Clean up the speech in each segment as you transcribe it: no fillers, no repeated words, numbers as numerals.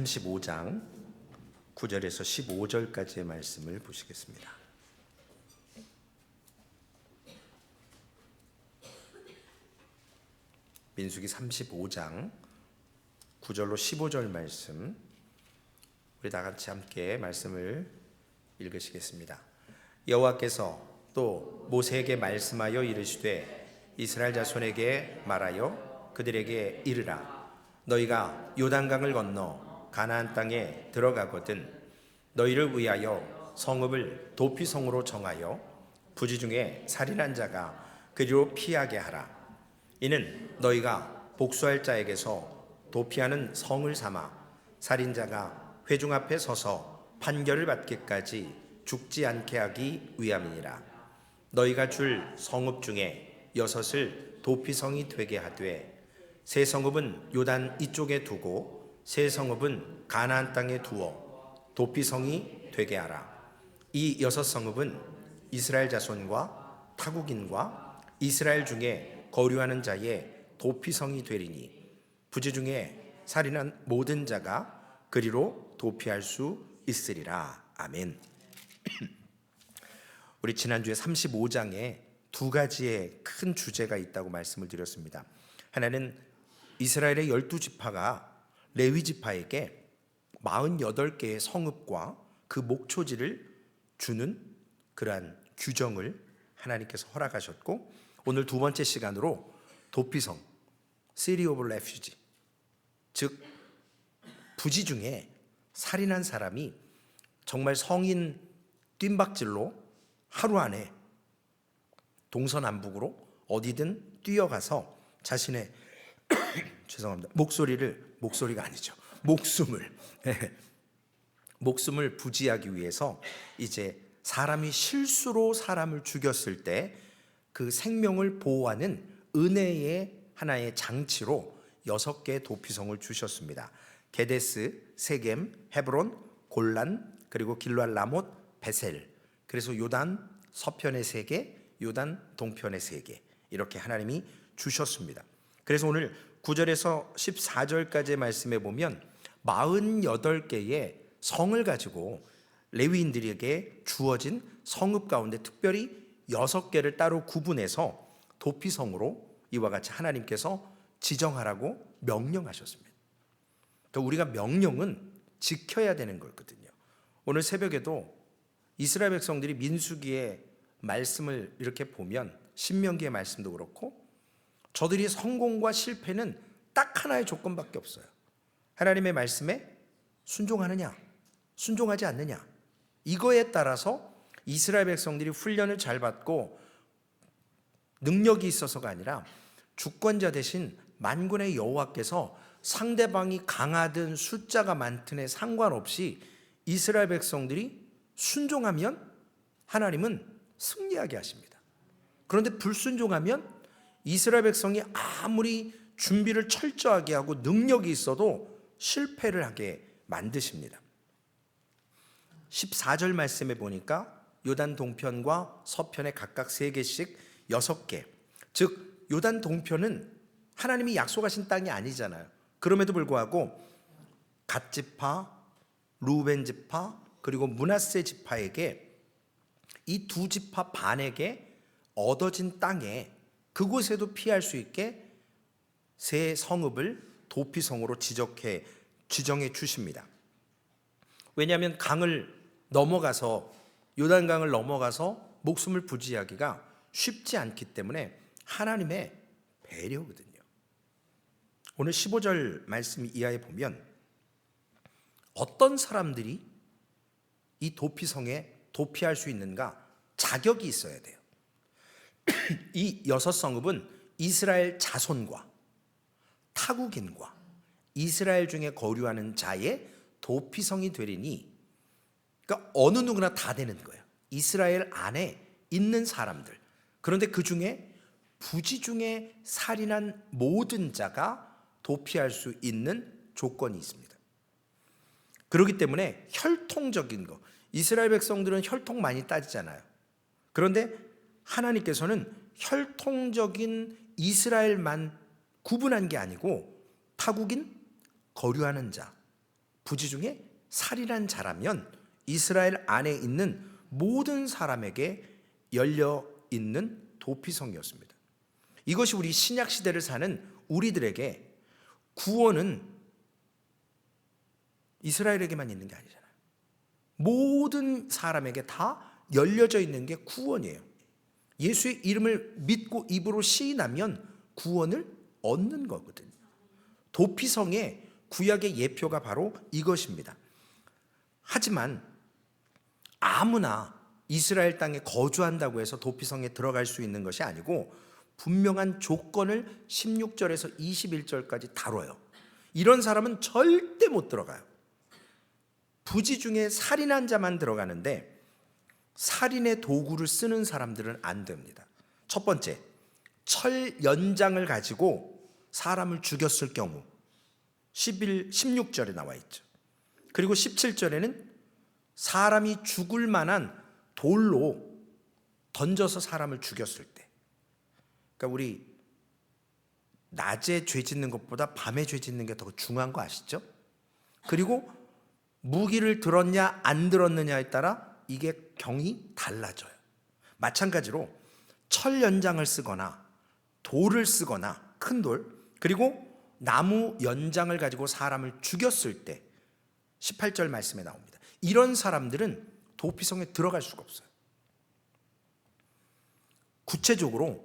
35장 9절에서 15절까지의 말씀을 보시겠습니다. 민수기 35장 9절로 15절 말씀, 우리 다 같이 함께 말씀을 읽으시겠습니다. 여호와께서 또 모세에게 말씀하여 이르시되 이스라엘 자손에게 말하여 그들에게 이르라. 너희가 요단강을 건너 가나안 땅에 들어가거든 너희를 위하여 성읍을 도피성으로 정하여 부지 중에 살인한 자가 그리로 피하게 하라. 이는 너희가 복수할 자에게서 도피하는 성을 삼아 살인자가 회중 앞에 서서 판결을 받기까지 죽지 않게 하기 위함이니라. 너희가 줄 성읍 중에 6을 도피성이 되게 하되 세 성읍은 요단 이쪽에 두고 세 성읍은 가나안 땅에 두어 도피성이 되게 하라. 이 6성읍은 이스라엘 자손과 타국인과 이스라엘 중에 거류하는 자의 도피성이 되리니 부지 중에 살인한 모든 자가 그리로 도피할 수 있으리라. 아멘. 우리 지난주에 35장에 두 가지의 큰 주제가 있다고 말씀을 드렸습니다. 하나는 이스라엘의 12지파가 레위 지파에게 48개의 성읍과 그 목초지를 주는 그러한 규정을 하나님께서 허락하셨고, 오늘 두 번째 시간으로 도피성, City of Refuge, 즉 부지 중에 살인한 사람이 정말 성인 뜀박질로 하루 안에 동서남북으로 어디든 뛰어가서 자신의 죄송합니다. 목소리가 아니죠. 목숨을 부지하기 위해서 이제 사람이 실수로 사람을 죽였을 때 그 생명을 보호하는 은혜의 하나의 장치로 6개의 도피성을 주셨습니다. 게데스, 세겜, 헤브론, 골란, 그리고 길르앗 라못, 베셀. 그래서 요단 서편의 3개, 요단 동편의 3개, 이렇게 하나님이 주셨습니다. 그래서 오늘 9절에서 14절까지의 말씀에 보면 48개의 성을 가지고 레위인들에게 주어진 성읍 가운데 특별히 6개를 따로 구분해서 도피성으로 이와 같이 하나님께서 지정하라고 명령하셨습니다. 그러니까 우리가 명령은 지켜야 되는 거거든요. 오늘 새벽에도 이스라엘 백성들이 민수기의 말씀을 이렇게 보면, 신명기의 말씀도 그렇고, 저들이 성공과 실패는 딱 하나의 조건밖에 없어요. 하나님의 말씀에 순종하느냐, 순종하지 않느냐. 이거에 따라서 이스라엘 백성들이 훈련을 잘 받고 능력이 있어서가 아니라 주권자 대신 만군의 여호와께서 상대방이 강하든 숫자가 많든에 상관없이 이스라엘 백성들이 순종하면 하나님은 승리하게 하십니다. 그런데 불순종하면 이스라엘 백성이 아무리 준비를 철저하게 하고 능력이 있어도 실패를 하게 만드십니다. 14절 말씀에 보니까 요단 동편과 서편에 각각 3개씩 6개, 즉 요단 동편은 하나님이 약속하신 땅이 아니잖아요. 그럼에도 불구하고 갓 지파, 루벤 지파, 그리고 므낫세 지파에게, 이 두 지파 반에게 얻어진 땅에 그곳에도 피할 수 있게 세 성읍을 도피성으로 지정해 주십니다. 왜냐하면 강을 넘어가서, 요단강을 넘어가서 목숨을 부지하기가 쉽지 않기 때문에 하나님의 배려거든요. 오늘 15절 말씀 이하에 보면 어떤 사람들이 이 도피성에 도피할 수 있는가, 자격이 있어야 돼요. 이 6성읍은 이스라엘 자손과 타국인과 이스라엘 중에 거류하는 자의 도피성이 되리니, 그러니까 어느 누구나 다 되는 거예요. 이스라엘 안에 있는 사람들. 그런데 그 중에 부지 중에 살인한 모든 자가 도피할 수 있는 조건이 있습니다. 그렇기 때문에 혈통적인 거, 이스라엘 백성들은 혈통 많이 따지잖아요. 그런데 하나님께서는 혈통적인 이스라엘만 구분한 게 아니고 타국인, 거류하는 자, 부지 중에 살인한 자라면 이스라엘 안에 있는 모든 사람에게 열려 있는 도피성이었습니다. 이것이 우리 신약 시대를 사는 우리들에게 구원은 이스라엘에게만 있는 게 아니잖아요. 모든 사람에게 다 열려져 있는 게 구원이에요. 예수의 이름을 믿고 입으로 시인하면 구원을 얻는 거거든요. 도피성의 구약의 예표가 바로 이것입니다. 하지만 아무나 이스라엘 땅에 거주한다고 해서 도피성에 들어갈 수 있는 것이 아니고 분명한 조건을 16절에서 21절까지 다뤄요. 이런 사람은 절대 못 들어가요. 부지 중에 살인한 자만 들어가는데 살인의 도구를 쓰는 사람들은 안 됩니다. 첫 번째, 철 연장을 가지고 사람을 죽였을 경우 16절에 나와 있죠. 그리고 17절에는 사람이 죽을 만한 돌로 던져서 사람을 죽였을 때, 그러니까 우리 낮에 죄 짓는 것보다 밤에 죄 짓는 게 더 중요한 거 아시죠? 그리고 무기를 들었냐 안 들었느냐에 따라 이게 경이 달라져요. 마찬가지로 철 연장을 쓰거나 돌을 쓰거나 큰 돌, 그리고 나무 연장을 가지고 사람을 죽였을 때 18절 말씀에 나옵니다. 이런 사람들은 도피성에 들어갈 수가 없어요. 구체적으로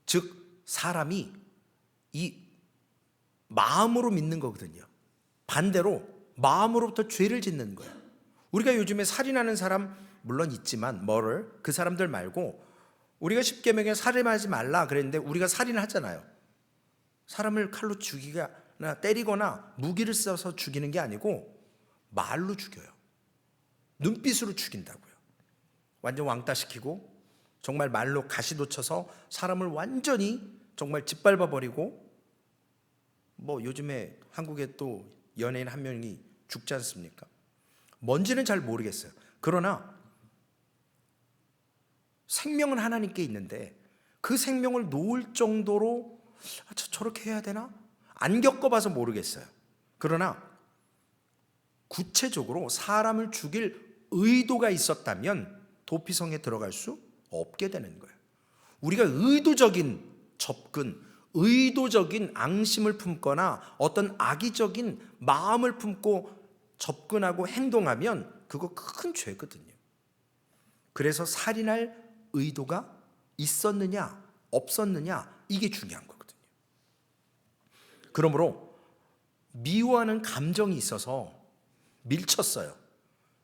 즉 사람이 이 마음으로 믿는 거거든요. 반대로 마음으로부터 죄를 짓는 거예요. 우리가 요즘에 살인하는 사람 물론 있지만 그 사람들 말고 우리가 십계명에 살인하지 말라 그랬는데 우리가 살인하잖아요. 사람을 칼로 죽이거나 때리거나 무기를 써서 죽이는 게 아니고 말로 죽여요. 눈빛으로 죽인다고요. 완전 왕따시키고 정말 말로 가시돋쳐서 사람을 완전히 정말 짓밟아버리고, 뭐 요즘에 한국에 또 연예인 한 명이 죽지 않습니까? 뭔지는 잘 모르겠어요. 그러나 생명은 하나님께 있는데 그 생명을 놓을 정도로 저렇게 해야 되나? 안 겪어봐서 모르겠어요. 그러나 구체적으로 사람을 죽일 의도가 있었다면 도피성에 들어갈 수 없게 되는 거예요. 우리가 의도적인 접근, 의도적인 앙심을 품거나 어떤 악의적인 마음을 품고 접근하고 행동하면 그거 큰 죄거든요. 그래서 살인할 의도가 있었느냐 없었느냐 이게 중요한 거거든요. 그러므로 미워하는 감정이 있어서 밀쳤어요.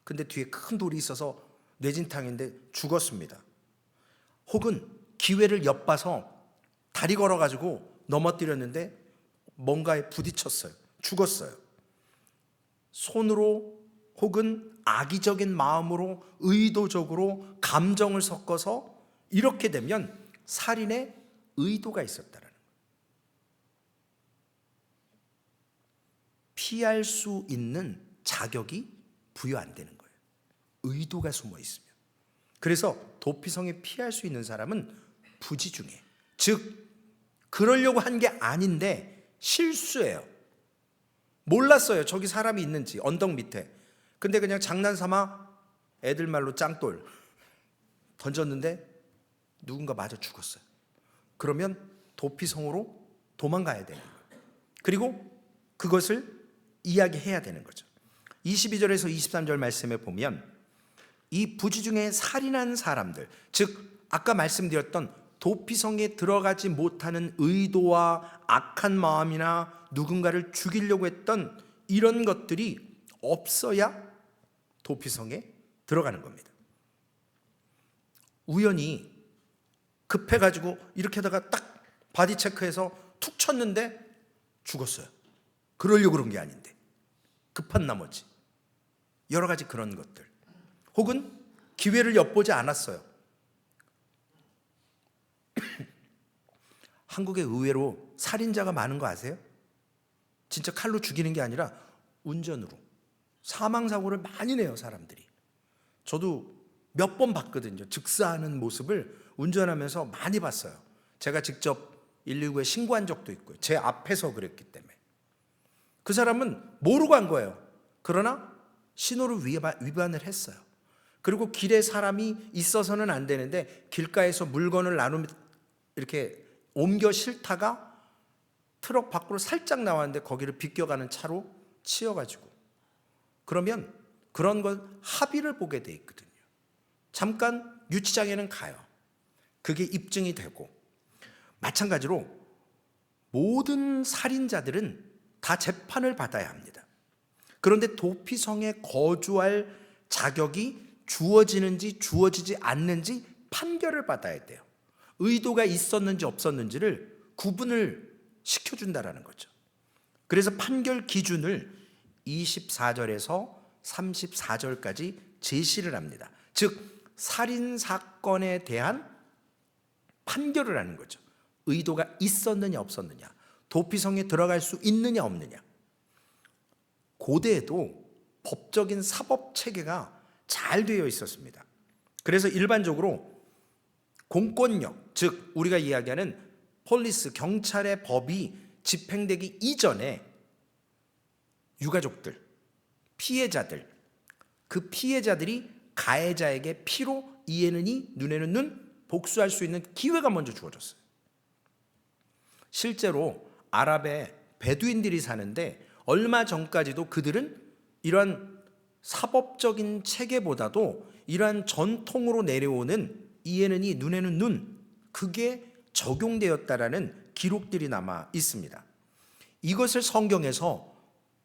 근데 뒤에 큰 돌이 있어서 뇌진탕인데 죽었습니다. 혹은 기회를 엿봐서 다리 걸어가지고 넘어뜨렸는데 뭔가에 부딪혔어요. 죽었어요. 손으로 혹은 악의적인 마음으로 의도적으로 감정을 섞어서 이렇게 되면 살인의 의도가 있었다는 거예요. 피할 수 있는 자격이 부여 안 되는 거예요. 의도가 숨어 있으면. 그래서 도피성에 피할 수 있는 사람은 부지 중에, 즉 그러려고 한 게 아닌데 실수예요. 몰랐어요. 저기 사람이 있는지 언덕 밑에. 근데 그냥 장난삼아 애들 말로 짱돌 던졌는데 누군가 맞아 죽었어요. 그러면 도피성으로 도망가야 되는 거예요. 그리고 그것을 이야기해야 되는 거죠. 22절에서 23절 말씀에 보면 이 부지 중에 살인한 사람들, 즉 아까 말씀드렸던 도피성에 들어가지 못하는 의도와 악한 마음이나 누군가를 죽이려고 했던 이런 것들이 없어야 도피성에 들어가는 겁니다. 우연히 급해가지고 이렇게 하다가 딱 바디 체크해서 툭 쳤는데 죽었어요. 그러려고 그런 게 아닌데 급한 나머지 여러 가지 그런 것들, 혹은 기회를 엿보지 않았어요. 한국에 의외로 살인자가 많은 거 아세요? 진짜 칼로 죽이는 게 아니라 운전으로 사망사고를 많이 내요, 사람들이. 저도 몇 번 봤거든요. 즉사하는 모습을 운전하면서 많이 봤어요. 제가 직접 119에 신고한 적도 있고요. 제 앞에서 그랬기 때문에. 그 사람은 모르고 한 거예요. 그러나 신호를 위반을 했어요. 그리고 길에 사람이 있어서는 안 되는데 길가에서 물건을 나누며 이렇게 옮겨 싣다가 트럭 밖으로 살짝 나왔는데 거기를 비껴가는 차로 치여가지고, 그러면 그런 건 합의를 보게 돼 있거든요. 잠깐 유치장에는 가요. 그게 입증이 되고, 마찬가지로 모든 살인자들은 다 재판을 받아야 합니다. 그런데 도피성에 거주할 자격이 주어지는지 주어지지 않는지 판결을 받아야 돼요. 의도가 있었는지 없었는지를 구분을 시켜준다라는 거죠. 그래서 판결 기준을 24절에서 34절까지 제시를 합니다. 즉 살인 사건에 대한 판결을 하는 거죠. 의도가 있었느냐 없었느냐, 도피성에 들어갈 수 있느냐 없느냐. 고대에도 법적인 사법 체계가 잘 되어 있었습니다. 그래서 일반적으로 공권력, 즉 우리가 이야기하는 폴리스, 경찰의 법이 집행되기 이전에 유가족들, 피해자들, 그 피해자들이 가해자에게 피로 이에는 이, 눈에는 눈 복수할 수 있는 기회가 먼저 주어졌어요. 실제로 아랍에 베두인들이 사는데 얼마 전까지도 그들은 이러한 사법적인 체계보다도 이러한 전통으로 내려오는 이에는 이, 눈에는 눈, 그게 적용되었다라는 기록들이 남아 있습니다. 이것을 성경에서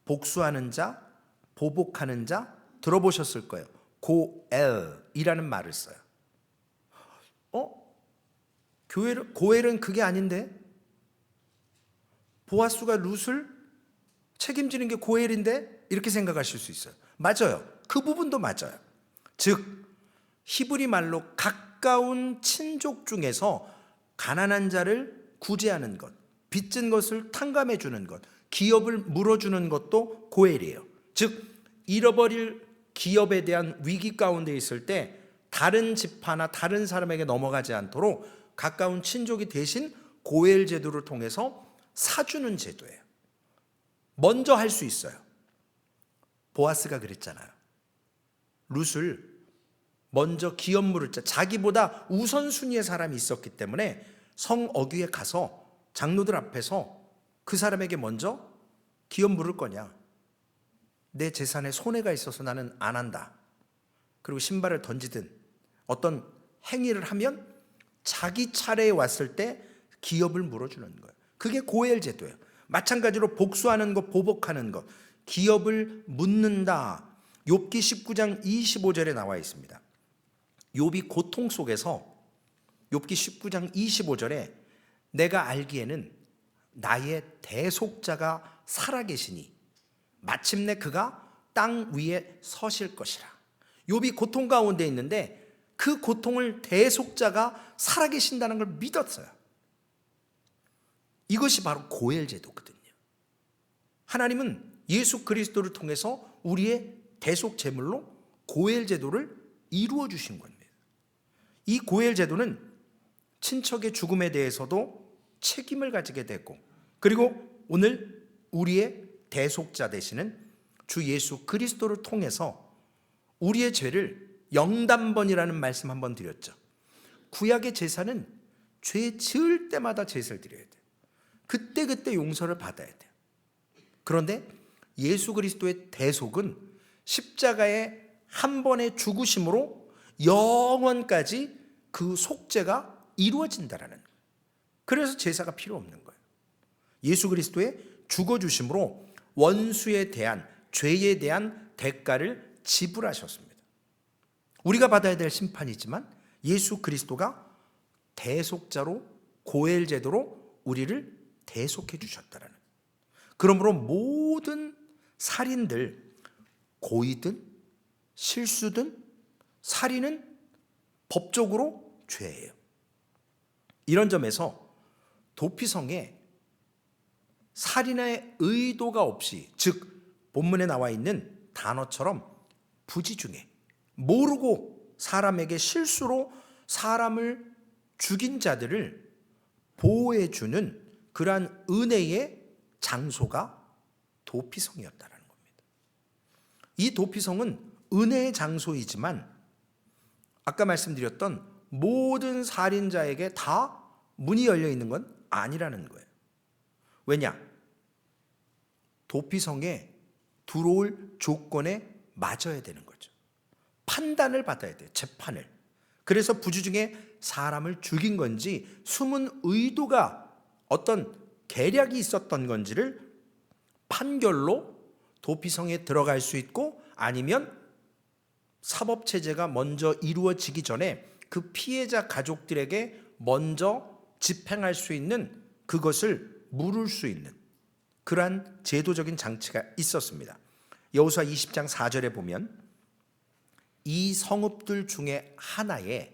복수하는 자, 보복하는 자 들어보셨을 거예요. 고엘이라는 말을 써요. 고엘은 그게 아닌데? 보아스가 룻을 책임지는 게 고엘인데? 이렇게 생각하실 수 있어요. 맞아요. 그 부분도 맞아요. 즉 히브리 말로 가까운 친족 중에서 가난한 자를 구제하는 것, 빚진 것을 탕감해 주는 것, 기업을 물어주는 것도 고엘이에요. 즉 잃어버릴 기업에 대한 위기 가운데 있을 때 다른 집화나 다른 사람에게 넘어가지 않도록 가까운 친족이 대신 고엘 제도를 통해서 사주는 제도예요. 먼저 할 수 있어요. 보아스가 그랬잖아요. 룻을 먼저 기업 물을 자, 자기보다 우선순위의 사람이 있었기 때문에 성어귀에 가서 장로들 앞에서 그 사람에게 먼저 기업 물을 거냐, 내 재산에 손해가 있어서 나는 안 한다, 그리고 신발을 던지든 어떤 행위를 하면 자기 차례에 왔을 때 기업을 물어주는 거예요. 그게 고엘 제도예요. 마찬가지로 복수하는 것, 보복하는 것, 기업을 묻는다. 욥기 19장 25절에 나와 있습니다. 욥이 고통 속에서 욥기 19장 25절에 내가 알기에는 나의 대속자가 살아계시니 마침내 그가 땅 위에 서실 것이라. 욥이 고통 가운데 있는데 그 고통을 대속자가 살아계신다는 걸 믿었어요. 이것이 바로 고엘 제도거든요. 하나님은 예수 그리스도를 통해서 우리의 대속 제물로 고엘 제도를 이루어 주신 겁니다. 이 고엘 제도는 친척의 죽음에 대해서도 책임을 가지게 되고, 그리고 오늘 우리의 대속자 되시는 주 예수 그리스도를 통해서 우리의 죄를 영단번이라는 말씀 한번 드렸죠. 구약의 제사는 죄 지을 때마다 제사를 드려야 돼요. 그때그때 용서를 받아야 돼요. 그런데 예수 그리스도의 대속은 십자가의 한 번의 죽으심으로 영원까지 그 속죄가 이루어진다라는 거예요. 그래서 제사가 필요 없는 거예요. 예수 그리스도의 죽어주심으로 원수에 대한, 죄에 대한 대가를 지불하셨습니다. 우리가 받아야 될 심판이지만 예수 그리스도가 대속자로 고엘 제도로 우리를 대속해 주셨다라는 거예요. 그러므로 모든 살인들, 고의든 실수든 살인은 법적으로 죄예요. 이런 점에서 도피성에 살인의 의도가 없이, 즉 본문에 나와 있는 단어처럼 부지중에 모르고 사람에게 실수로 사람을 죽인 자들을 보호해 주는 그러한 은혜의 장소가 도피성이었다는 겁니다. 이 도피성은 은혜의 장소이지만 아까 말씀드렸던 모든 살인자에게 다 문이 열려 있는 건 아니라는 거예요. 왜냐? 도피성에 들어올 조건에 맞아야 되는 거죠. 판단을 받아야 돼요. 재판을. 그래서 부지 중에 사람을 죽인 건지 숨은 의도가 어떤 계략이 있었던 건지를 판결로 도피성에 들어갈 수 있고, 아니면 사법체제가 먼저 이루어지기 전에 그 피해자 가족들에게 먼저 집행할 수 있는, 그것을 물을 수 있는 그러한 제도적인 장치가 있었습니다. 여호수아 20장 4절에 보면 이 성읍들 중에 하나에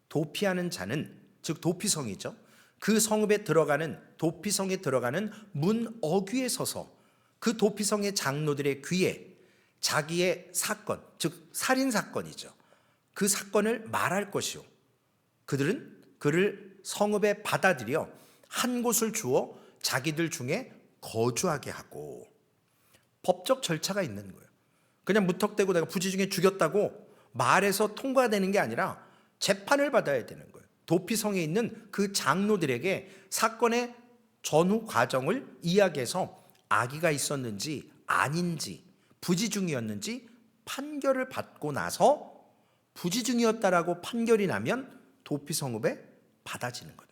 도피하는 자는, 즉 도피성이죠, 그 성읍에 들어가는, 도피성에 들어가는 문 어귀에 서서 그 도피성의 장로들의 귀에 자기의 사건, 즉 살인 사건이죠, 그 사건을 말할 것이요, 그들은 그를 성읍에 받아들여 한 곳을 주어 자기들 중에 거주하게 하고, 법적 절차가 있는 거예요. 그냥 무턱대고 내가 부지 중에 죽였다고 말해서 통과되는 게 아니라 재판을 받아야 되는 거예요. 도피성에 있는 그 장로들에게 사건의 전후 과정을 이야기해서 악의가 있었는지 아닌지, 부지 중이었는지 판결을 받고 나서 부지 중이었다라고 판결이 나면 도피성읍에 받아지는 거예요.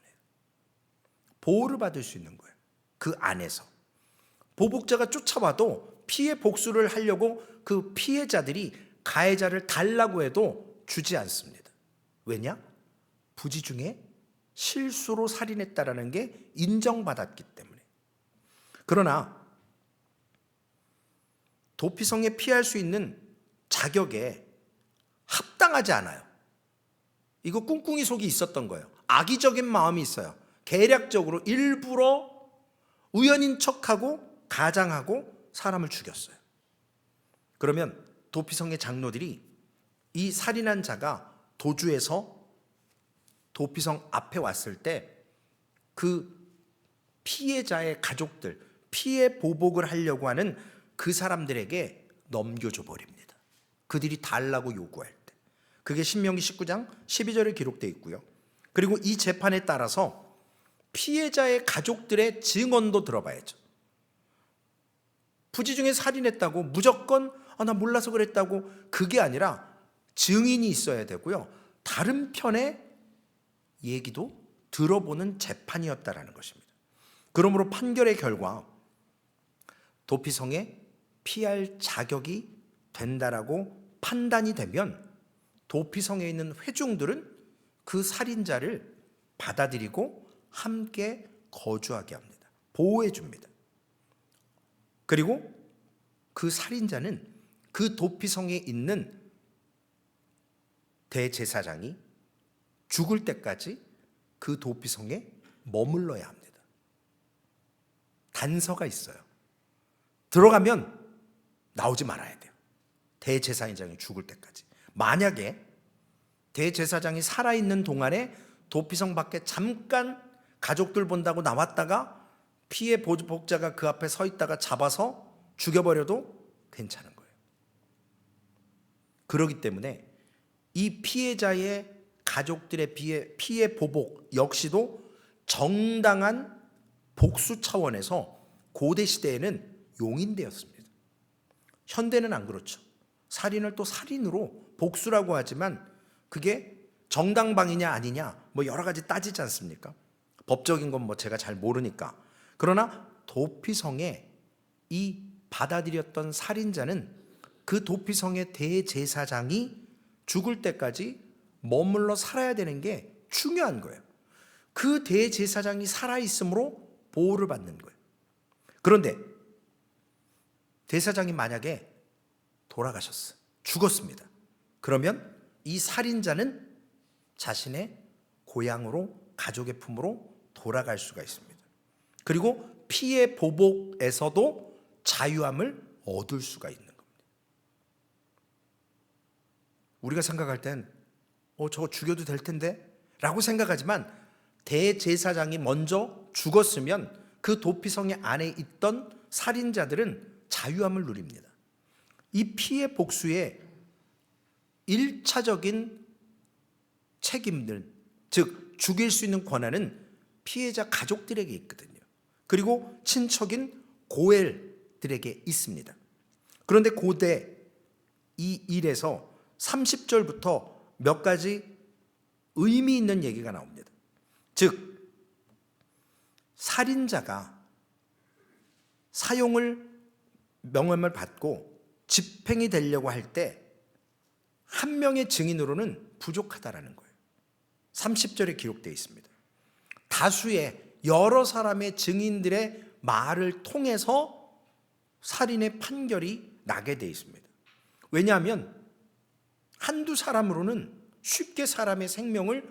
보호를 받을 수 있는 거예요. 그 안에서 보복자가 쫓아와도 피해 복수를 하려고 그 피해자들이 가해자를 달라고 해도 주지 않습니다. 왜냐? 부지 중에 실수로 살인했다라는 게 인정받았기 때문에. 그러나 도피성에 피할 수 있는 자격에 합당하지 않아요. 이거 꿍꿍이 속이 있었던 거예요. 악의적인 마음이 있어요. 계략적으로 일부러 우연인 척하고 가장하고 사람을 죽였어요. 그러면 도피성의 장로들이 이 살인한 자가 도주해서 도피성 앞에 왔을 때 그 피해자의 가족들, 피해 보복을 하려고 하는 그 사람들에게 넘겨줘 버립니다. 그들이 달라고 요구할 때. 그게 신명기 19장 12절에 기록되어 있고요. 그리고 이 재판에 따라서 피해자의 가족들의 증언도 들어봐야죠. 부지 중에 살인했다고 무조건 나 몰라서 그랬다고, 그게 아니라 증인이 있어야 되고요. 다른 편의 얘기도 들어보는 재판이었다라는 것입니다. 그러므로 판결의 결과 도피성에 피할 자격이 된다라고 판단이 되면 도피성에 있는 회중들은 그 살인자를 받아들이고 함께 거주하게 합니다. 보호해 줍니다. 그리고 그 살인자는 그 도피성에 있는 대제사장이 죽을 때까지 그 도피성에 머물러야 합니다. 단서가 있어요. 들어가면 나오지 말아야 돼요. 대제사장이 죽을 때까지. 만약에 대제사장이 살아있는 동안에 도피성 밖에 잠깐 가족들 본다고 나왔다가 피해 보복자가 그 앞에 서 있다가 잡아서 죽여버려도 괜찮은 거예요. 그렇기 때문에 이 피해자의 가족들의 피해 보복 역시도 정당한 복수 차원에서 고대 시대에는 용인되었습니다. 현대는 안 그렇죠. 살인을 또 살인으로 복수라고 하지만 그게 정당방위냐 아니냐 뭐 여러 가지 따지지 않습니까? 법적인 건 뭐 제가 잘 모르니까. 그러나 도피성에 이 받아들였던 살인자는 그 도피성의 대제사장이 죽을 때까지 머물러 살아야 되는 게 중요한 거예요. 그 대제사장이 살아있으므로 보호를 받는 거예요. 그런데 대사장이 만약에 돌아가셨어, 죽었습니다. 그러면 이 살인자는 자신의 고향으로, 가족의 품으로 돌아갈 수가 있습니다. 그리고 피해 보복에서도 자유함을 얻을 수가 있는 겁니다. 우리가 생각할 땐 저거 죽여도 될 텐데 라고 생각하지만 대제사장이 먼저 죽었으면 그 도피성의 안에 있던 살인자들은 자유함을 누립니다. 이 피해 복수의 1차적인 책임들, 즉 죽일 수 있는 권한은 피해자 가족들에게 있거든요. 그리고 친척인 고엘들에게 있습니다. 그런데 고대 이 일에서 30절부터 몇 가지 의미 있는 얘기가 나옵니다. 즉 살인자가 사형을 명함을 받고 집행이 되려고 할 때 한 명의 증인으로는 부족하다라는 거예요. 30절에 기록되어 있습니다. 다수의 여러 사람의 증인들의 말을 통해서 살인의 판결이 나게 되어 있습니다. 왜냐하면 한두 사람으로는 쉽게 사람의 생명을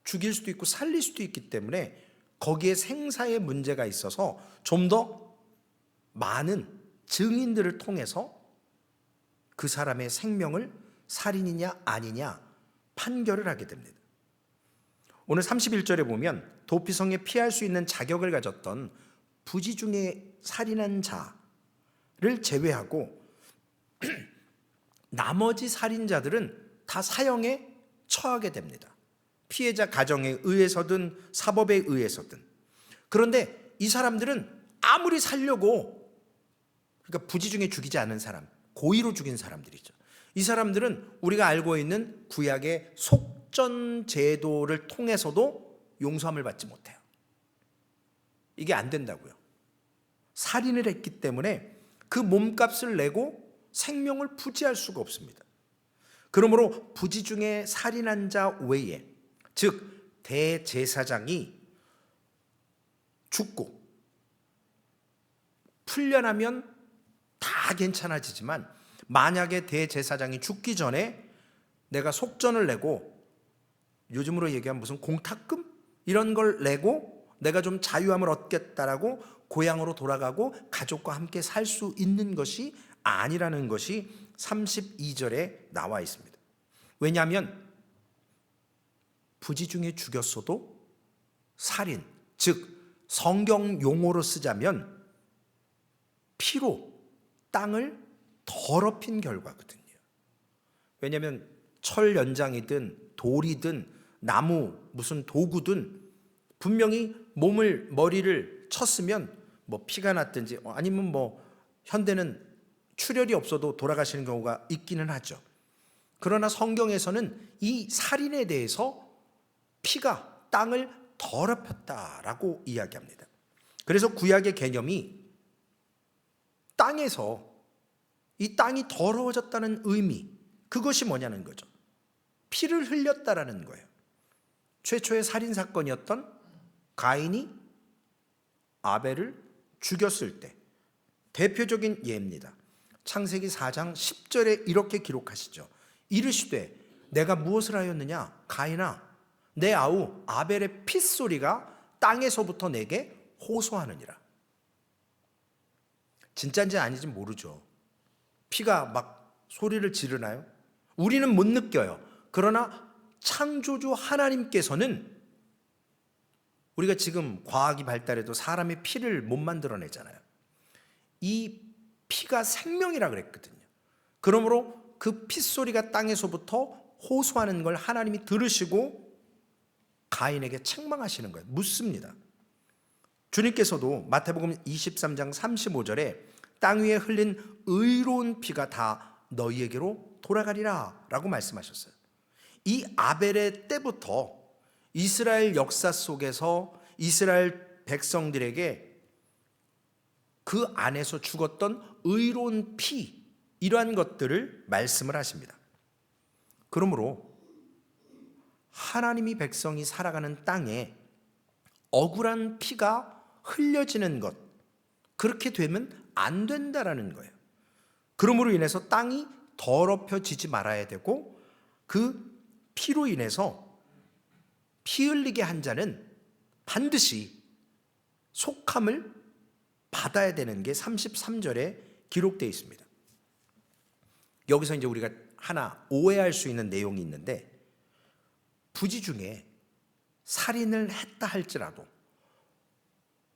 죽일 수도 있고 살릴 수도 있기 때문에 거기에 생사의 문제가 있어서 좀 더 많은 증인들을 통해서 그 사람의 생명을 살인이냐 아니냐 판결을 하게 됩니다. 오늘 31절에 보면 도피성에 피할 수 있는 자격을 가졌던 부지 중에 살인한 자를 제외하고 나머지 살인자들은 다 사형에 처하게 됩니다. 피해자 가정에 의해서든 사법에 의해서든. 그런데 이 사람들은 아무리 살려고, 그러니까 부지 중에 죽이지 않은 사람, 고의로 죽인 사람들이죠. 이 사람들은 우리가 알고 있는 구약의 속전 제도를 통해서도 용서함을 받지 못해요. 이게 안 된다고요. 살인을 했기 때문에 그 몸값을 내고 생명을 부지할 수가 없습니다. 그러므로 부지 중에 살인한 자 외에, 즉 대제사장이 죽고 풀려나면 다 괜찮아지지만 만약에 대제사장이 죽기 전에 내가 속전을 내고, 요즘으로 얘기하면 무슨 공탁금? 이런 걸 내고 내가 좀 자유함을 얻겠다라고 고향으로 돌아가고 가족과 함께 살 수 있는 것이 아니라는 것이 32절에 나와 있습니다. 왜냐하면 부지 중에 죽였어도 살인, 즉 성경 용어로 쓰자면 피로 땅을 더럽힌 결과거든요. 왜냐하면 철 연장이든 돌이든 나무 무슨 도구든 분명히 머리를 쳤으면 뭐 피가 났든지 아니면 뭐 현대는 출혈이 없어도 돌아가시는 경우가 있기는 하죠. 그러나 성경에서는 이 살인에 대해서 피가 땅을 더럽혔다라고 이야기합니다. 그래서 구약의 개념이 땅에서 이 땅이 더러워졌다는 의미, 그것이 뭐냐는 거죠. 피를 흘렸다라는 거예요. 최초의 살인사건이었던 가인이 아벨을 죽였을 때 대표적인 예입니다. 창세기 4장 10절에 이렇게 기록하시죠. 이르시되 내가 무엇을 하였느냐? 가인아, 내 아우 아벨의 핏소리가 땅에서부터 내게 호소하느니라. 진짜인지 아닌지 모르죠. 피가 막 소리를 지르나요? 우리는 못 느껴요. 그러나 창조주 하나님께서는, 우리가 지금 과학이 발달해도 사람의 피를 못 만들어내잖아요. 이 피가 생명이라 그랬거든요. 그러므로 그 핏소리가 땅에서부터 호소하는 걸 하나님이 들으시고 가인에게 책망하시는 거예요. 묻습니다. 주님께서도 마태복음 23장 35절에 땅 위에 흘린 의로운 피가 다 너희에게로 돌아가리라 라고 말씀하셨어요. 이 아벨의 때부터 이스라엘 역사 속에서 이스라엘 백성들에게 그 안에서 죽었던 의로운 피, 이러한 것들을 말씀을 하십니다. 그러므로 하나님이 백성이 살아가는 땅에 억울한 피가 흘려지는 것, 그렇게 되면 안 된다라는 거예요. 그러므로 인해서 땅이 더럽혀지지 말아야 되고, 그 피로 인해서 피 흘리게 한 자는 반드시 속함을 받아야 되는 게 33절에 기록되어 있습니다. 여기서 이제 우리가 하나 오해할 수 있는 내용이 있는데, 부지 중에 살인을 했다 할지라도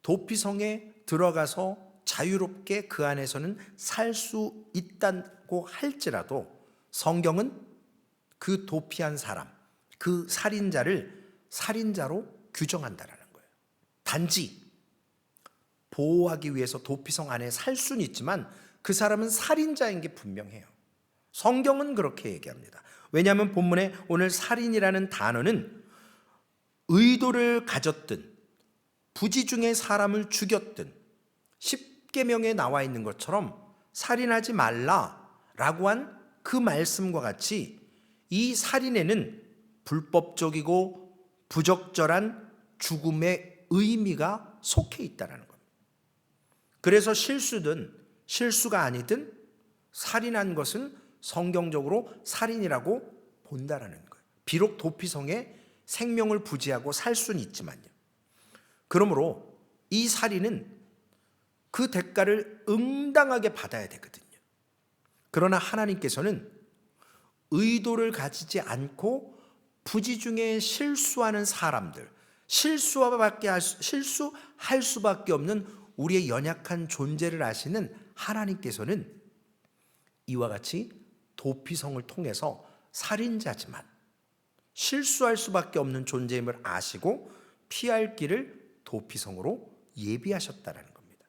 도피성에 들어가서 자유롭게 그 안에서는 살 수 있다고 할지라도 성경은 그 도피한 사람, 그 살인자를 살인자로 규정한다라는 거예요. 단지 보호하기 위해서 도피성 안에 살 수는 있지만 그 사람은 살인자인 게 분명해요. 성경은 그렇게 얘기합니다. 왜냐하면 본문에 오늘 살인이라는 단어는 의도를 가졌든 부지 중에 사람을 죽였든 십계명에 나와 있는 것처럼 살인하지 말라라고 한 그 말씀과 같이 이 살인에는 불법적이고 부적절한 죽음의 의미가 속해 있다는 겁니다. 그래서 실수든 실수가 아니든 살인한 것은 성경적으로 살인이라고 본다라는 거예요. 비록 도피성에 생명을 부지하고 살 수는 있지만요. 그러므로 이 살인은 그 대가를 응당하게 받아야 되거든요. 그러나 하나님께서는 의도를 가지지 않고 부지 중에 실수하는 사람들, 실수할 수밖에 없는 우리의 연약한 존재를 아시는 하나님께서는 이와 같이 도피성을 통해서 살인자지만 실수할 수밖에 없는 존재임을 아시고 피할 길을 도피성으로 예비하셨다라는 겁니다.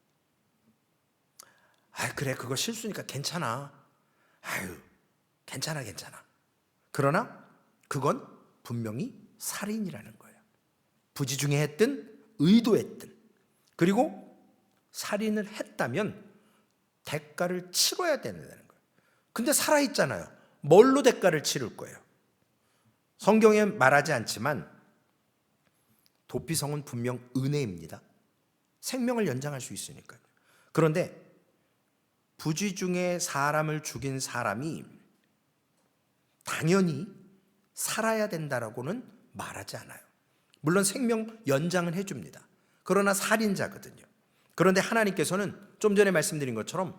그래, 그거 실수니까 괜찮아. 괜찮아. 그러나 그건 분명히 살인이라는 거예요. 부지 중에 했든 의도했든, 그리고 살인을 했다면 대가를 치러야 된다는 거예요. 근데 살아있잖아요. 뭘로 대가를 치를 거예요? 성경에 말하지 않지만 도피성은 분명 은혜입니다. 생명을 연장할 수 있으니까요. 그런데 부지 중에 사람을 죽인 사람이 당연히 살아야 된다라고는 말하지 않아요. 물론 생명 연장은 해줍니다. 그러나 살인자거든요. 그런데 하나님께서는 좀 전에 말씀드린 것처럼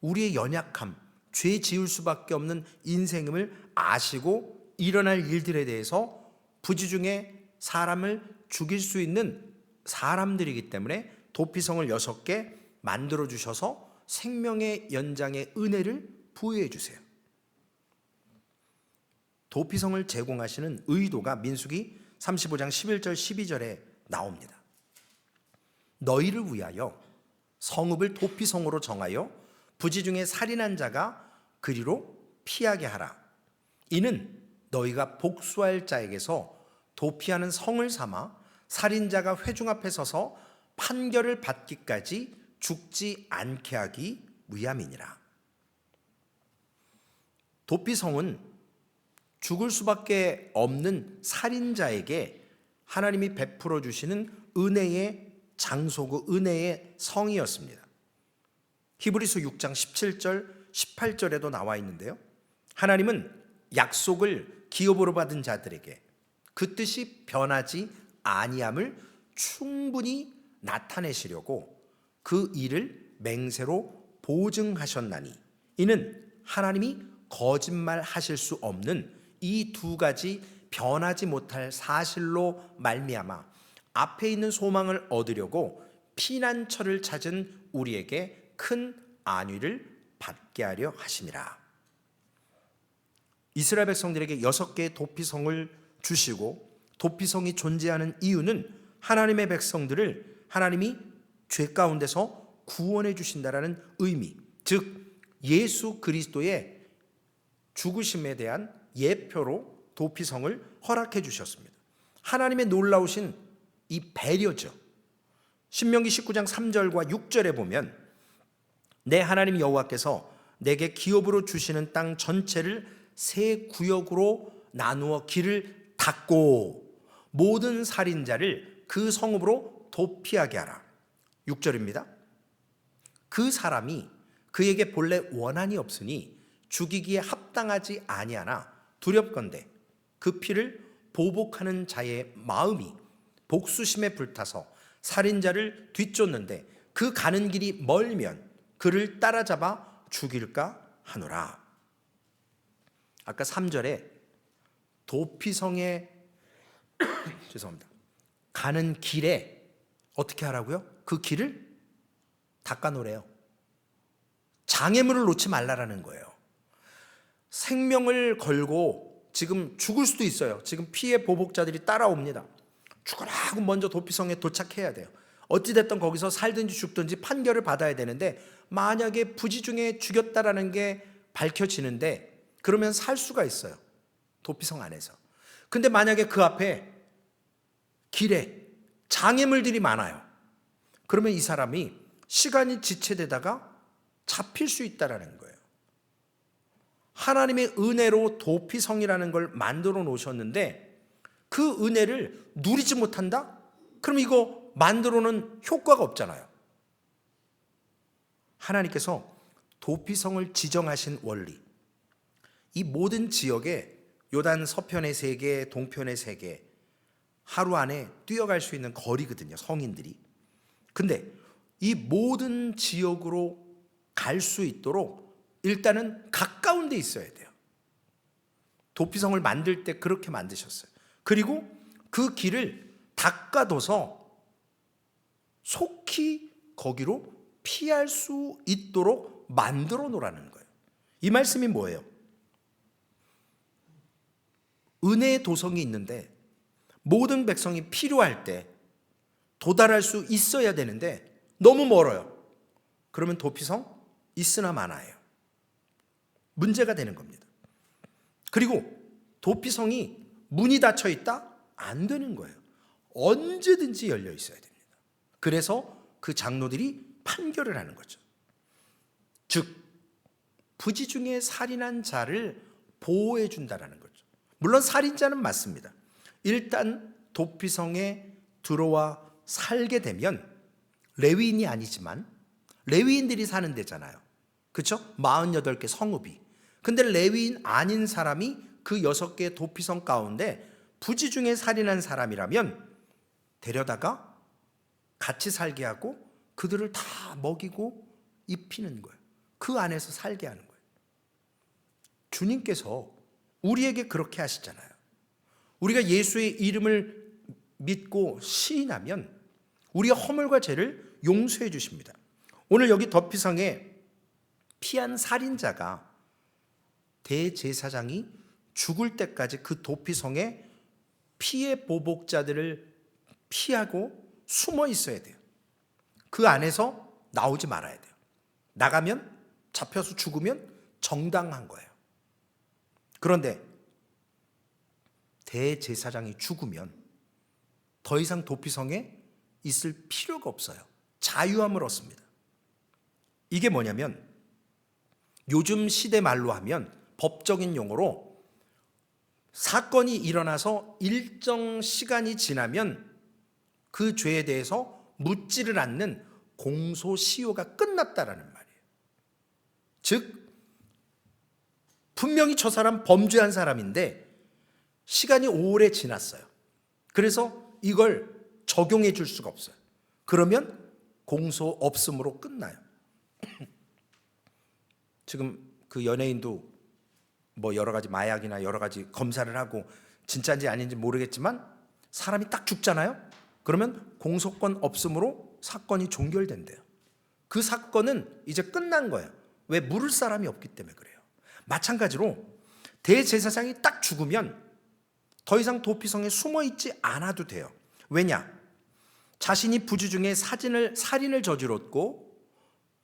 우리의 연약함, 죄 지을 수밖에 없는 인생임을 아시고 일어날 일들에 대해서 부지 중에 사람을 죽일 수 있는 사람들이기 때문에 도피성을 6개 만들어 주셔서 생명의 연장의 은혜를 부여해 주세요. 도피성을 제공하시는 의도가 민수기 35장 11절 12절에 나옵니다. 너희를 위하여 성읍을 도피성으로 정하여 부지 중에 살인한 자가 그리로 피하게 하라. 이는 너희가 복수할 자에게서 도피하는 성을 삼아 살인자가 회중 앞에 서서 판결을 받기까지 죽지 않게 하기 위함이니라. 도피성은 죽을 수밖에 없는 살인자에게 하나님이 베풀어 주시는 은혜의 장소고 은혜의 성이었습니다. 히브리서 6장 17절 18절에도 나와 있는데요. 하나님은 약속을 기업으로 받은 자들에게 그 뜻이 변하지 아니함을 충분히 나타내시려고 그 일을 맹세로 보증하셨나니 이는 하나님이 거짓말하실 수 없는 이 두 가지 변하지 못할 사실로 말미암아 앞에 있는 소망을 얻으려고 피난처를 찾은 우리에게 큰 안위를 받게 하려 하심이라. 이스라엘 백성들에게 6개의 도피성을 주시고 도피성이 존재하는 이유는 하나님의 백성들을 하나님이 죄 가운데서 구원해 주신다라는 의미, 즉 예수 그리스도의 죽으심에 대한 예표로 도피성을 허락해 주셨습니다. 하나님의 놀라우신 이 배려죠. 신명기 19장 3절과 6절에 보면 내 하나님 여호와께서 내게 기업으로 주시는 땅 전체를 세 구역으로 나누어 길을 닫고 모든 살인자를 그 성읍으로 도피하게 하라. 6절입니다. 그 사람이 그에게 본래 원한이 없으니 죽이기에 합당하지 아니하나 두렵건대 그 피를 보복하는 자의 마음이 복수심에 불타서 살인자를 뒤쫓는데 그 가는 길이 멀면 그를 따라잡아 죽일까 하노라. 아까 3절에 도피성에 죄송합니다. 가는 길에 어떻게 하라고요? 그 길을 닦아놓으래요. 장애물을 놓지 말라라는 거예요. 생명을 걸고 지금 죽을 수도 있어요. 지금 피해 보복자들이 따라옵니다. 죽으라고 먼저 도피성에 도착해야 돼요. 어찌됐든 거기서 살든지 죽든지 판결을 받아야 되는데, 만약에 부지 중에 죽였다라는 게 밝혀지는데 그러면 살 수가 있어요. 도피성 안에서. 근데 만약에 그 앞에 길에 장애물들이 많아요. 그러면 이 사람이 시간이 지체되다가 잡힐 수 있다라는 거예요. 하나님의 은혜로 도피성이라는 걸 만들어 놓으셨는데 그 은혜를 누리지 못한다? 그럼 이거 만들어 놓은 효과가 없잖아요. 하나님께서 도피성을 지정하신 원리, 이 모든 지역에 요단 서편의 3개, 동편의 3개, 하루 안에 뛰어갈 수 있는 거리거든요, 성인들이. 근데 이 모든 지역으로 갈 수 있도록 일단은 가까운 데 있어야 돼요. 도피성을 만들 때 그렇게 만드셨어요. 그리고 그 길을 닦아둬서 속히 거기로 피할 수 있도록 만들어 놓으라는 거예요. 이 말씀이 뭐예요? 은혜의 도성이 있는데 모든 백성이 필요할 때 도달할 수 있어야 되는데 너무 멀어요. 그러면 도피성 있으나 마나예요. 문제가 되는 겁니다. 그리고 도피성이 문이 닫혀 있다? 안 되는 거예요. 언제든지 열려 있어야 됩니다. 그래서 그 장로들이 판결을 하는 거죠. 즉 부지 중에 살인한 자를 보호해 준다라는 거죠. 물론 살인자는 맞습니다. 일단 도피성에 들어와 살게 되면 레위인이 아니지만 레위인들이 사는 데잖아요. 그렇죠? 48개 성읍이. 근데 레위인 아닌 사람이 그 6개 도피성 가운데 부지 중에 살인한 사람이라면 데려다가 같이 살게 하고 그들을 다 먹이고 입히는 거예요. 그 안에서 살게 하는 거예요. 주님께서 우리에게 그렇게 하시잖아요. 우리가 예수의 이름을 믿고 시인하면 우리의 허물과 죄를 용서해 주십니다. 오늘 여기 도피성에 피한 살인자가 대제사장이 죽을 때까지 그 도피성에 피해 보복자들을 피하고 숨어 있어야 돼요. 그 안에서 나오지 말아야 돼요. 나가면 잡혀서 죽으면 정당한 거예요. 그런데 대제사장이 죽으면 더 이상 도피성에 있을 필요가 없어요. 자유함을 얻습니다. 이게 뭐냐면 요즘 시대 말로 하면 법적인 용어로 사건이 일어나서 일정 시간이 지나면 그 죄에 대해서 묻지를 않는 공소시효가 끝났다라는 말이에요. 즉 분명히 저 사람 범죄한 사람인데 시간이 오래 지났어요. 그래서 이걸 적용해 줄 수가 없어요. 그러면 공소 없음으로 끝나요. 지금 그 연예인도 뭐 여러 가지 마약이나 여러 가지 검사를 하고 진짜인지 아닌지 모르겠지만 사람이 딱 죽잖아요. 그러면 공소권 없음으로 사건이 종결된대요. 그 사건은 이제 끝난 거예요. 왜? 물을 사람이 없기 때문에 그래요. 마찬가지로 대제사장이 딱 죽으면 더 이상 도피성에 숨어 있지 않아도 돼요. 왜냐? 자신이 부지 중에 살인을 저질렀고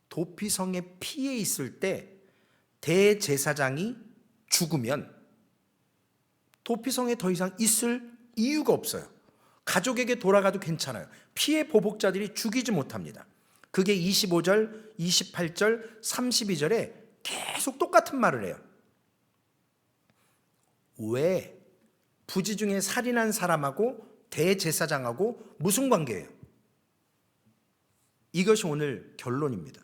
도피성에 피해 있을 때 대제사장이 죽으면 도피성에 더 이상 있을 이유가 없어요. 가족에게 돌아가도 괜찮아요. 피해 보복자들이 죽이지 못합니다. 그게 25절, 28절, 32절에 계속 똑같은 말을 해요. 왜 부지 중에 살인한 사람하고 대제사장하고 무슨 관계예요? 이것이 오늘 결론입니다.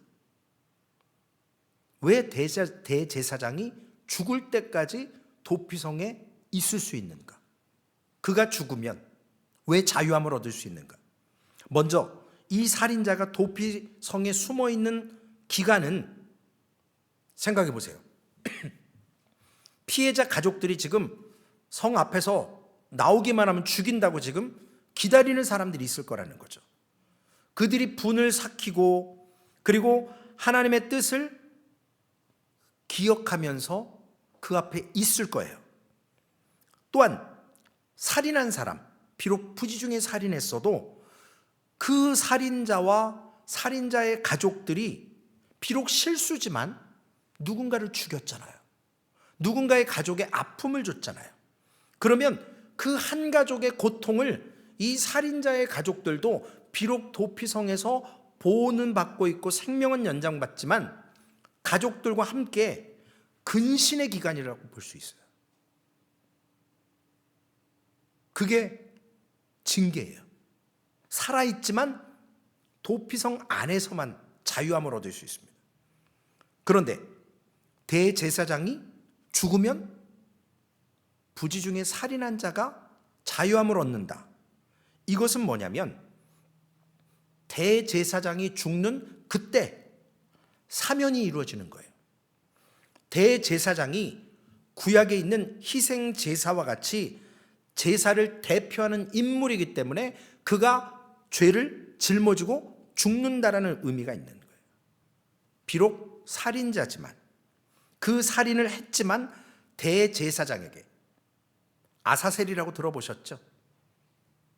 왜 대제사장이 죽을 때까지 도피성에 있을 수 있는가? 그가 죽으면 왜 자유함을 얻을 수 있는가? 먼저 이 살인자가 도피성에 숨어 있는 기간은 생각해 보세요. 피해자 가족들이 지금 성 앞에서 나오기만 하면 죽인다고 지금 기다리는 사람들이 있을 거라는 거죠. 그들이 분을 삭히고 그리고 하나님의 뜻을 기억하면서 그 앞에 있을 거예요. 또한 살인한 사람, 비록 부지 중에 살인했어도 그 살인자와 살인자의 가족들이 비록 실수지만 누군가를 죽였잖아요. 누군가의 가족의 아픔을 줬잖아요. 그러면 그 한 가족의 고통을 이 살인자의 가족들도 비록 도피성에서 보호는 받고 있고 생명은 연장받지만 가족들과 함께 근신의 기간이라고 볼 수 있어요. 그게 징계예요. 살아있지만 도피성 안에서만 자유함을 얻을 수 있습니다. 그런데 대제사장이 죽으면 부지 중에 살인한 자가 자유함을 얻는다. 이것은 뭐냐면 대제사장이 죽는 그때 사면이 이루어지는 거예요. 대제사장이 구약에 있는 희생제사와 같이 제사를 대표하는 인물이기 때문에 그가 죄를 짊어지고 죽는다라는 의미가 있는 거예요. 비록 살인자지만 그 살인을 했지만 대제사장에게, 아사셀이라고 들어보셨죠?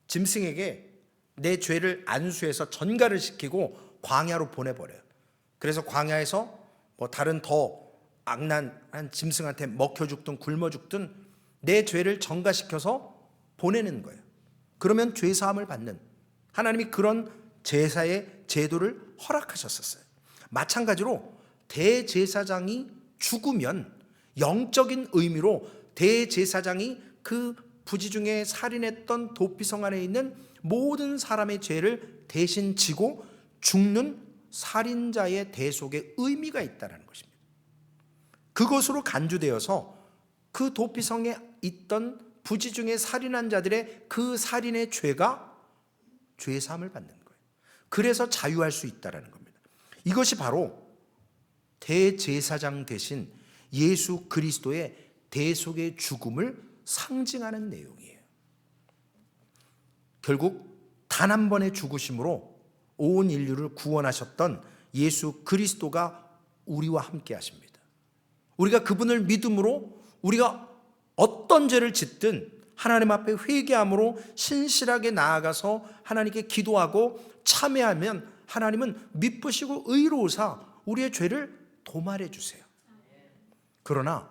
짐승에게 내 죄를 안수해서 전가를 시키고 광야로 보내버려요. 그래서 광야에서 다른 더 악난한 짐승한테 먹혀 죽든 굶어 죽든 내 죄를 전가시켜서 보내는 거예요. 그러면 죄사함을 받는, 하나님이 그런 제사의 제도를 허락하셨었어요. 마찬가지로 대제사장이 죽으면 영적인 의미로 대제사장이 그 부지 중에 살인했던 도피성 안에 있는 모든 사람의 죄를 대신 지고 죽는 살인자의 대속의 의미가 있다는 것입니다. 그것으로 간주되어서 그 도피성에 있던 부지 중에 살인한 자들의 그 살인의 죄가 죄사함을 받는 거예요. 그래서 자유할 수 있다는 겁니다. 이것이 바로 대제사장 대신 예수 그리스도의 대속의 죽음을 상징하는 내용이에요. 결국 단 한 번의 죽으심으로 온 인류를 구원하셨던 예수 그리스도가 우리와 함께 하십니다. 우리가 그분을 믿음으로 우리가 어떤 죄를 짓든 하나님 앞에 회개함으로 신실하게 나아가서 하나님께 기도하고 참회하면 하나님은 미쁘시고 의로우사 우리의 죄를 도말해 주세요. 그러나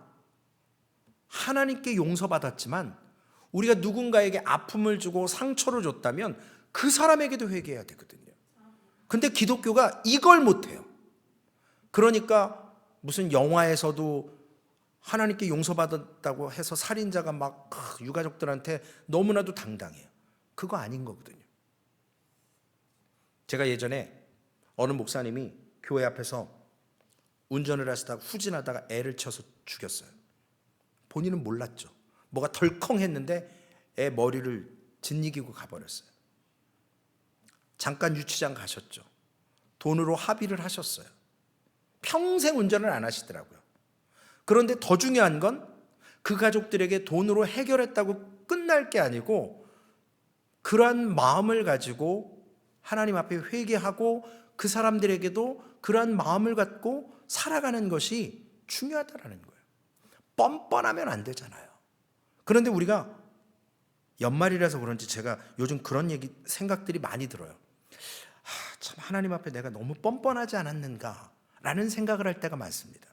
하나님께 용서받았지만 우리가 누군가에게 아픔을 주고 상처를 줬다면 그 사람에게도 회개해야 되거든요. 근데 기독교가 이걸 못해요. 그러니까 무슨 영화에서도 하나님께 용서받았다고 해서 살인자가 막 유가족들한테 너무나도 당당해요. 그거 아닌 거거든요. 제가 예전에 어느 목사님이 교회 앞에서 운전을 하시다가 후진하다가 애를 쳐서 죽였어요. 본인은 몰랐죠. 뭐가 덜컹했는데 애 머리를 짓이기고 가버렸어요. 잠깐 유치장 가셨죠. 돈으로 합의를 하셨어요. 평생 운전을 안 하시더라고요. 그런데 더 중요한 건 그 가족들에게 돈으로 해결했다고 끝날 게 아니고 그러한 마음을 가지고 하나님 앞에 회개하고 그 사람들에게도 그러한 마음을 갖고 살아가는 것이 중요하다는 거예요. 뻔뻔하면 안 되잖아요. 그런데 우리가 연말이라서 그런지 제가 요즘 그런 생각들이 많이 들어요. 참 하나님 앞에 내가 너무 뻔뻔하지 않았는가 라는 생각을 할 때가 많습니다.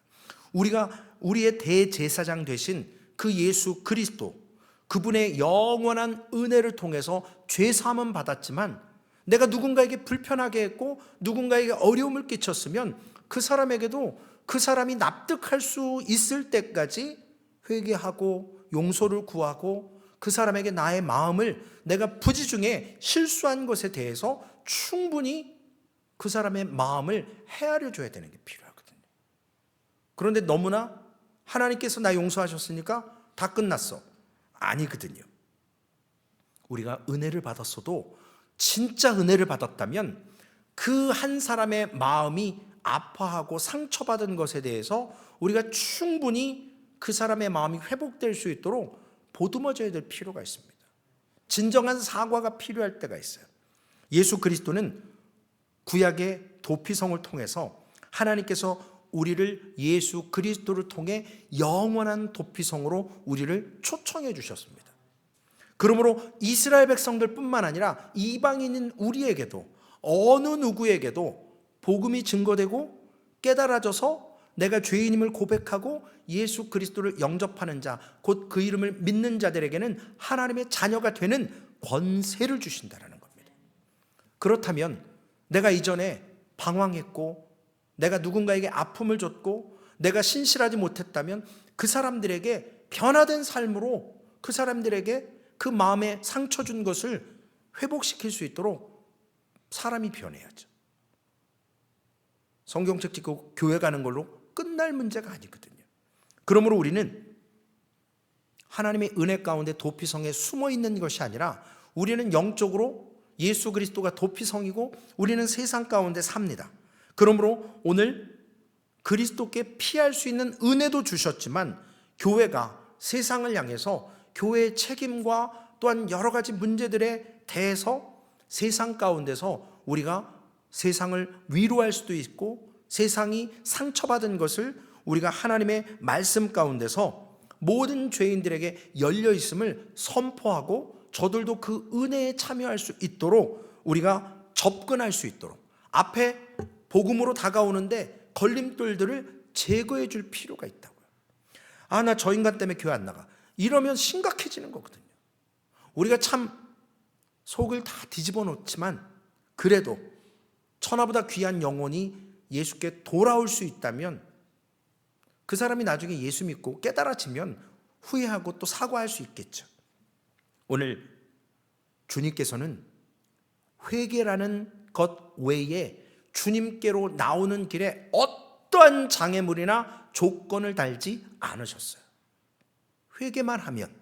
우리가 우리의 대제사장 되신 그 예수 그리스도, 그분의 영원한 은혜를 통해서 죄사함은 받았지만 내가 누군가에게 불편하게 했고 누군가에게 어려움을 끼쳤으면 그 사람에게도 그 사람이 납득할 수 있을 때까지 회개하고 용서를 구하고 그 사람에게 나의 마음을, 내가 부지 중에 실수한 것에 대해서 충분히 그 사람의 마음을 헤아려 줘야 되는 게 필요하거든요. 그런데 너무나 하나님께서 나 용서하셨으니까 다 끝났어. 아니거든요. 우리가 은혜를 받았어도 진짜 은혜를 받았다면 그 한 사람의 마음이 아파하고 상처받은 것에 대해서 우리가 충분히 그 사람의 마음이 회복될 수 있도록 보듬어줘야 될 필요가 있습니다. 진정한 사과가 필요할 때가 있어요. 예수 그리스도는 구약의 도피성을 통해서 하나님께서 우리를 예수 그리스도를 통해 영원한 도피성으로 우리를 초청해 주셨습니다. 그러므로 이스라엘 백성들뿐만 아니라 이방인인 우리에게도, 어느 누구에게도 복음이 증거되고 깨달아져서 내가 죄인임을 고백하고 예수 그리스도를 영접하는 자, 곧 그 이름을 믿는 자들에게는 하나님의 자녀가 되는 권세를 주신다는 겁니다. 그렇다면 내가 이전에 방황했고, 내가 누군가에게 아픔을 줬고, 내가 신실하지 못했다면 그 사람들에게 변화된 삶으로, 그 사람들에게 그 마음에 상처 준 것을 회복시킬 수 있도록 사람이 변해야죠. 성경책 찍고 교회 가는 걸로 끝날 문제가 아니거든요. 그러므로 우리는 하나님의 은혜 가운데 도피성에 숨어 있는 것이 아니라 우리는 영적으로 예수 그리스도가 도피성이고 우리는 세상 가운데 삽니다. 그러므로 오늘 그리스도께 피할 수 있는 은혜도 주셨지만 교회가 세상을 향해서 교회의 책임과 또한 여러 가지 문제들에 대해서 세상 가운데서 우리가 세상을 위로할 수도 있고, 세상이 상처받은 것을 우리가 하나님의 말씀 가운데서 모든 죄인들에게 열려 있음을 선포하고 저들도 그 은혜에 참여할 수 있도록 우리가 접근할 수 있도록 앞에 복음으로 다가오는데 걸림돌들을 제거해 줄 필요가 있다고요. 아, 나 저 인간 때문에 교회 안 나가. 이러면 심각해지는 거거든요. 우리가 참 속을 다 뒤집어 놓지만 그래도 천하보다 귀한 영혼이 예수께 돌아올 수 있다면 그 사람이 나중에 예수 믿고 깨달아지면 후회하고 또 사과할 수 있겠죠. 오늘 주님께서는 회개라는 것 외에 주님께로 나오는 길에 어떠한 장애물이나 조건을 달지 않으셨어요. 회개만 하면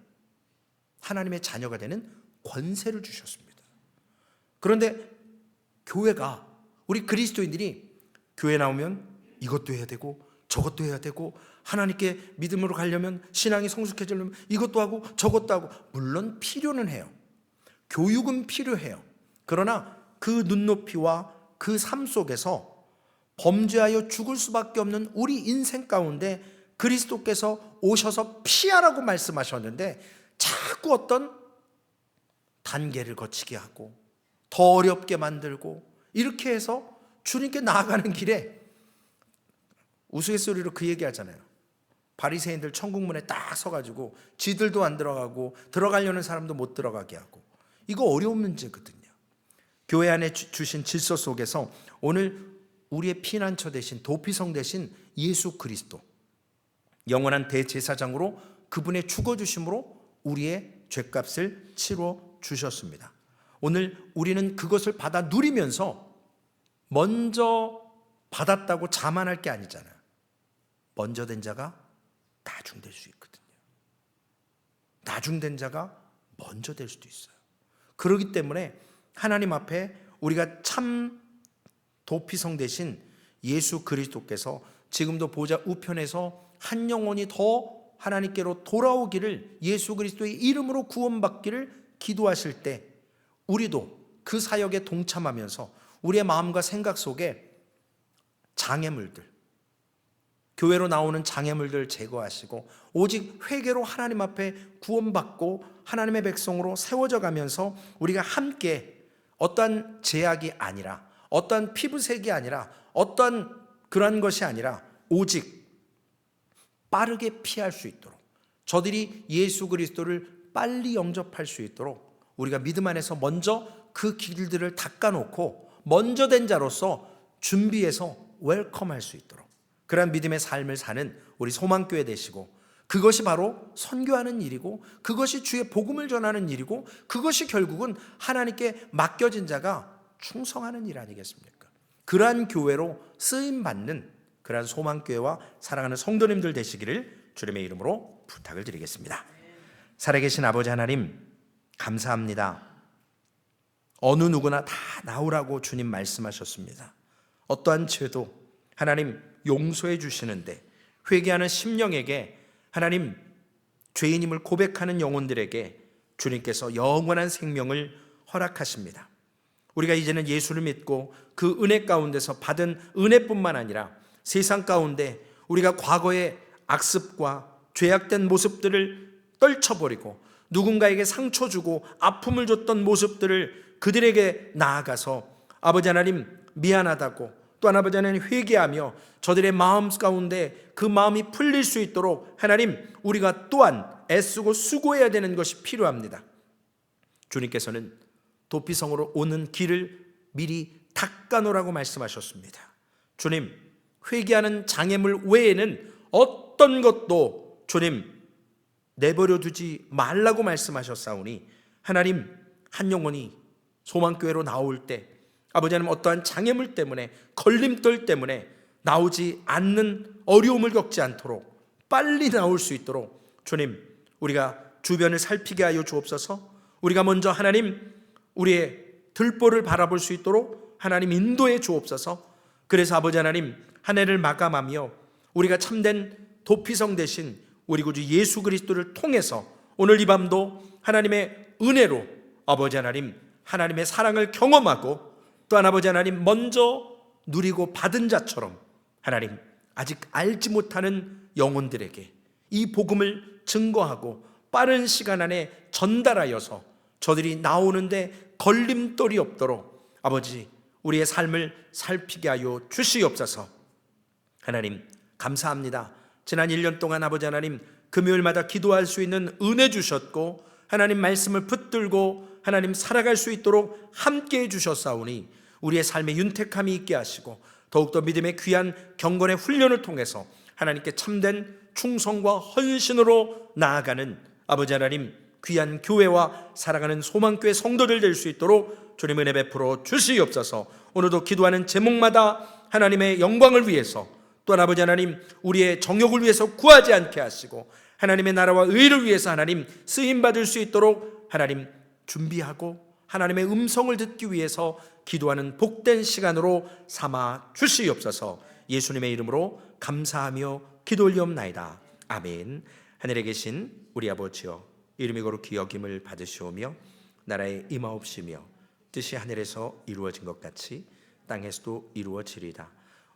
하나님의 자녀가 되는 권세를 주셨습니다. 그런데 교회가, 우리 그리스도인들이 교회 나오면 이것도 해야 되고 저것도 해야 되고 하나님께 믿음으로 가려면, 신앙이 성숙해지려면 이것도 하고 저것도 하고, 물론 필요는 해요. 교육은 필요해요. 그러나 그 눈높이와 그 삶 속에서 범죄하여 죽을 수밖에 없는 우리 인생 가운데 그리스도께서 오셔서 피하라고 말씀하셨는데 자꾸 어떤 단계를 거치게 하고 더 어렵게 만들고 이렇게 해서 주님께 나아가는 길에 우스갯소리로 그 얘기 하잖아요. 바리새인들 천국문에 딱 서가지고 지들도 안 들어가고 들어가려는 사람도 못 들어가게 하고, 이거 어려운 문제거든요. 교회 안에 주신 질서 속에서 오늘 우리의 피난처 대신, 도피성 대신 예수 그리스도, 영원한 대제사장으로 그분의 죽어주심으로 우리의 죄값을 치러 주셨습니다. 오늘 우리는 그것을 받아 누리면서 먼저 받았다고 자만할 게 아니잖아요. 먼저 된 자가 나중될 수 있거든요. 나중된 자가 먼저 될 수도 있어요. 그렇기 때문에 하나님 앞에 우리가 참 도피성 대신 예수 그리스도께서 지금도 보좌 우편에서 한 영혼이 더 하나님께로 돌아오기를, 예수 그리스도의 이름으로 구원받기를 기도하실 때 우리도 그 사역에 동참하면서 우리의 마음과 생각 속에 장애물들, 교회로 나오는 장애물들을 제거하시고 오직 회개로 하나님 앞에 구원받고 하나님의 백성으로 세워져 가면서 우리가 함께 어떠한 제약이 아니라, 어떠한 피부색이 아니라, 어떠한 그런 것이 아니라 오직 빠르게 피할 수 있도록, 저들이 예수 그리스도를 빨리 영접할 수 있도록 우리가 믿음 안에서 먼저 그 길들을 닦아놓고 먼저 된 자로서 준비해서 웰컴할 수 있도록, 그러한 믿음의 삶을 사는 우리 소망교회 되시고, 그것이 바로 선교하는 일이고 그것이 주의 복음을 전하는 일이고 그것이 결국은 하나님께 맡겨진 자가 충성하는 일 아니겠습니까? 그러한 교회로 쓰임받는 그러한 소망교회와 사랑하는 성도님들 되시기를 주님의 이름으로 부탁을 드리겠습니다. 살아계신 아버지 하나님, 감사합니다. 어느 누구나 다 나오라고 주님 말씀하셨습니다. 어떠한 죄도 하나님 용서해 주시는데, 회개하는 심령에게 하나님 죄인임을 고백하는 영혼들에게 주님께서 영원한 생명을 허락하십니다. 우리가 이제는 예수를 믿고 그 은혜 가운데서 받은 은혜뿐만 아니라 세상 가운데 우리가 과거의 악습과 죄악된 모습들을 떨쳐버리고 누군가에게 상처 주고 아픔을 줬던 모습들을 그들에게 나아가서 아버지 하나님 미안하다고, 또한 아버지 하나님 회개하며 저들의 마음 가운데 그 마음이 풀릴 수 있도록 하나님 우리가 또한 애쓰고 수고해야 되는 것이 필요합니다. 주님께서는 도피성으로 오는 길을 미리 닦아놓으라고 말씀하셨습니다. 주님, 회개하는 장애물 외에는 어떤 것도 주님 내버려 두지 말라고 말씀하셨사오니 하나님, 한 영혼이 소망교회로 나올 때 아버지 하나님 어떠한 장애물 때문에, 걸림돌 때문에 나오지 않는 어려움을 겪지 않도록 빨리 나올 수 있도록 주님, 우리가 주변을 살피게 하여 주옵소서. 우리가 먼저 하나님 우리의 들보를 바라볼 수 있도록 하나님 인도해 주옵소서. 그래서 아버지 하나님 한 해를 마감하며 우리가 참된 도피성 되신 우리 구주 예수 그리스도를 통해서 오늘 이 밤도 하나님의 은혜로 아버지 하나님 하나님의 사랑을 경험하고, 또한 아버지 하나님 먼저 누리고 받은 자처럼 하나님 아직 알지 못하는 영혼들에게 이 복음을 증거하고 빠른 시간 안에 전달하여서 저들이 나오는데 걸림돌이 없도록 아버지 우리의 삶을 살피게 하여 주시옵소서. 하나님 감사합니다. 지난 1년 동안 아버지 하나님 금요일마다 기도할 수 있는 은혜 주셨고, 하나님 말씀을 붙들고 하나님 살아갈 수 있도록 함께 해주셨사오니 우리의 삶에 윤택함이 있게 하시고 더욱더 믿음의 귀한 경건의 훈련을 통해서 하나님께 참된 충성과 헌신으로 나아가는 아버지 하나님 귀한 교회와 살아가는 소망교회 성도들 될 수 있도록 주님 은혜 베풀어 주시옵소서. 오늘도 기도하는 제목마다 하나님의 영광을 위해서, 또한 아버지 하나님 우리의 정욕을 위해서 구하지 않게 하시고 하나님의 나라와 의를 위해서 하나님 쓰임받을 수 있도록 하나님 준비하고 하나님의 음성을 듣기 위해서 기도하는 복된 시간으로 삼아 주시옵소서. 예수님의 이름으로 감사하며 기도 올리옵나이다. 아멘. 하늘에 계신 우리 아버지여, 이름이 거룩히 여김을 받으시오며 나라에 임하옵시며 뜻이 하늘에서 이루어진 것 같이 땅에서도 이루어지리다.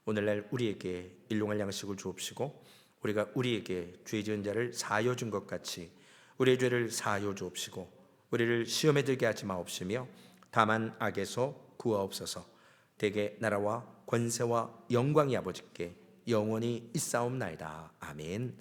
오늘날 우리에게 일용할 양식을 주옵시고 우리가 우리에게 죄 지은 자를 사하여 준 것 같이 우리의 죄를 사하여 주옵시고 우리를 시험에 들게 하지 마옵시며 다만 악에서 구하옵소서. 대개 나라와 권세와 영광이 아버지께 영원히 있사옵나이다. 아멘.